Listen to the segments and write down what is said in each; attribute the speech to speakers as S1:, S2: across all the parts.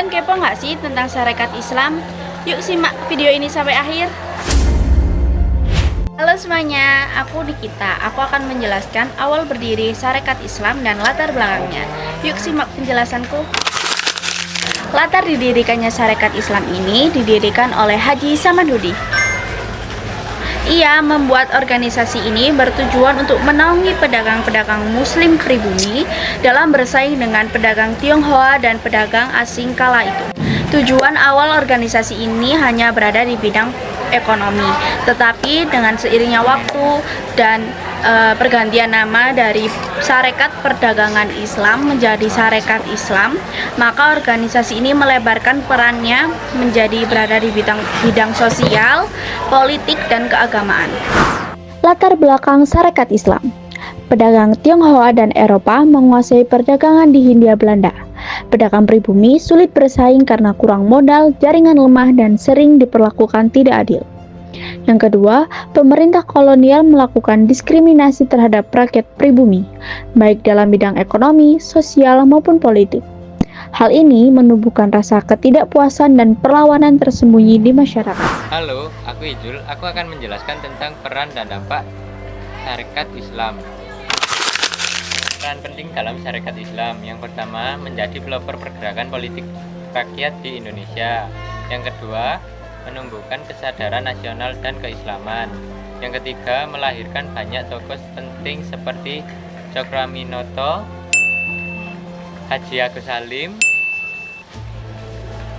S1: Kalian kepo nggak sih tentang Sarekat Islam? Yuk simak video ini sampai akhir. Halo semuanya, aku Nikita. Aku akan menjelaskan awal berdiri Sarekat Islam dan latar belakangnya. Yuk simak penjelasanku. Latar didirikannya Sarekat Islam ini didirikan oleh Haji Samanhudi. Ia membuat organisasi ini bertujuan untuk menaungi pedagang-pedagang muslim pribumi dalam bersaing dengan pedagang Tionghoa dan pedagang asing kala itu. Tujuan awal organisasi ini hanya berada di bidang ekonomi, tetapi dengan seiringnya waktu dan pergantian nama dari Sarekat Perdagangan Islam menjadi Sarekat Islam, maka organisasi ini melebarkan perannya menjadi berada di bidang sosial, politik, dan keagamaan.
S2: Latar belakang Sarekat Islam. Pedagang Tionghoa dan Eropa menguasai perdagangan di Hindia Belanda. Pedagang pribumi sulit bersaing karena kurang modal, jaringan lemah, dan sering diperlakukan tidak adil. Yang kedua, pemerintah kolonial melakukan diskriminasi terhadap rakyat pribumi, baik dalam bidang ekonomi, sosial, maupun politik. Hal ini menumbuhkan rasa ketidakpuasan dan perlawanan tersembunyi di masyarakat.
S3: Halo, aku Ijul. Aku akan menjelaskan tentang peran dan dampak Sarekat Islam. Peran penting dalam Sarekat Islam. Yang pertama, menjadi pelopor pergerakan politik rakyat di Indonesia. Yang kedua, menumbuhkan kesadaran nasional dan keislaman. Yang ketiga, melahirkan banyak tokoh penting seperti Cokroaminoto, Haji Agus Salim,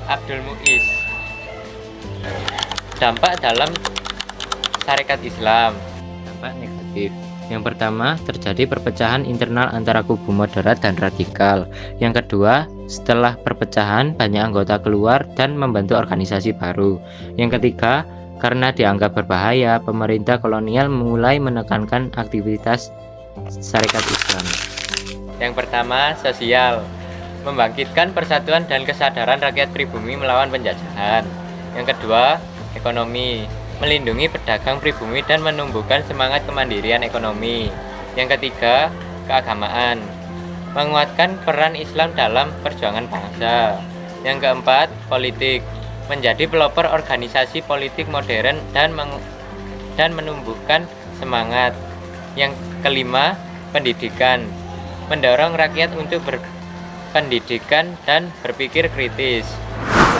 S3: Abdul Muiz. Dampak dalam Sarekat Islam. Dampak negatif. Yang pertama, terjadi perpecahan internal antara kubu moderat dan radikal. Yang kedua, setelah perpecahan, banyak anggota keluar dan membentuk organisasi baru. Yang ketiga, karena dianggap berbahaya, pemerintah kolonial mulai menekankan aktivitas Sarekat Islam. Yang pertama, sosial. Membangkitkan persatuan dan kesadaran rakyat pribumi melawan penjajahan. Yang kedua, ekonomi. Melindungi pedagang pribumi dan menumbuhkan semangat kemandirian ekonomi. Yang ketiga, keagamaan. Menguatkan peran Islam dalam perjuangan bangsa. Yang keempat, politik. Menjadi pelopor organisasi politik modern dan menumbuhkan semangat. Yang kelima, pendidikan. Mendorong rakyat untuk berpendidikan dan berpikir kritis.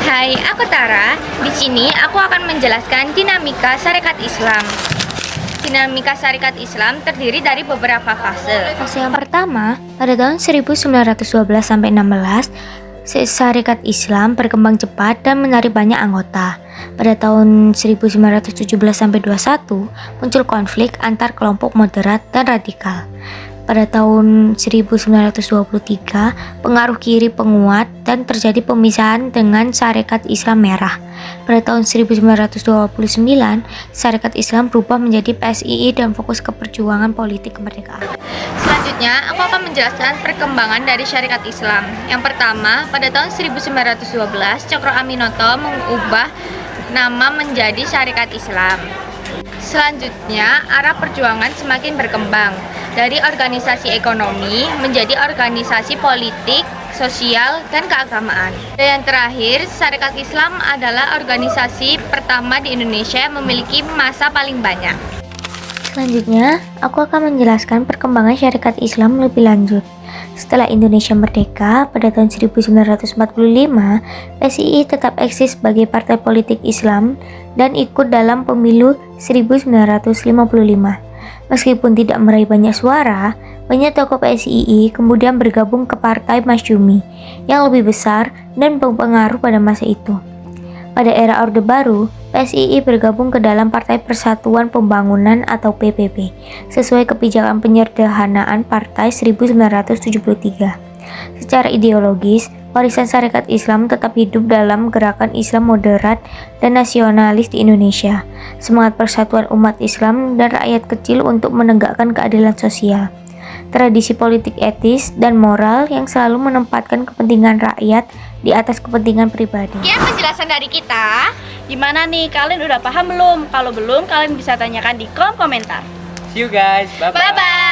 S4: Hai, aku Tara. Di sini aku akan menjelaskan dinamika Sarekat Islam. Dinamika Sarekat Islam terdiri dari beberapa fase. Fase yang pertama, pada tahun 1912-16, Sarekat Islam berkembang cepat dan menarik banyak anggota. Pada tahun 1917-21, muncul konflik antar kelompok moderat dan radikal. Pada tahun 1923, pengaruh kiri penguat dan terjadi pemisahan dengan Sarekat Islam Merah. Pada tahun 1929, Sarekat Islam berubah menjadi PSII dan fokus ke perjuangan politik kemerdekaan.
S1: Selanjutnya, aku akan menjelaskan perkembangan dari Sarekat Islam. Yang pertama, pada tahun 1912, Cokroaminoto mengubah nama menjadi Sarekat Islam. Selanjutnya, arah perjuangan semakin berkembang dari organisasi ekonomi menjadi organisasi politik, sosial, dan keagamaan. Dan yang terakhir, Sarekat Islam adalah organisasi pertama di Indonesia yang memiliki massa paling banyak.
S4: Selanjutnya, aku akan menjelaskan perkembangan Sarekat Islam lebih lanjut. Setelah Indonesia merdeka pada tahun 1945, PSII tetap eksis sebagai partai politik Islam dan ikut dalam pemilu 1955. Meskipun tidak meraih banyak suara, banyak tokoh PSII kemudian bergabung ke Partai Masyumi yang lebih besar dan berpengaruh pada masa itu. Pada era Orde Baru, PSII bergabung ke dalam Partai Persatuan Pembangunan atau PPP sesuai kebijakan penyederhanaan Partai 1973. Secara ideologis, warisan Sarekat Islam tetap hidup dalam gerakan Islam moderat dan nasionalis di Indonesia, semangat persatuan umat Islam dan rakyat kecil untuk menegakkan keadilan sosial, tradisi politik etis dan moral yang selalu menempatkan kepentingan rakyat di atas kepentingan pribadi.
S1: Sekian penjelasan dari kita. Gimana nih, kalian udah paham belum? Kalau belum, kalian bisa tanyakan di kolom komentar.
S3: See you guys, bye-bye.
S1: Bye-bye.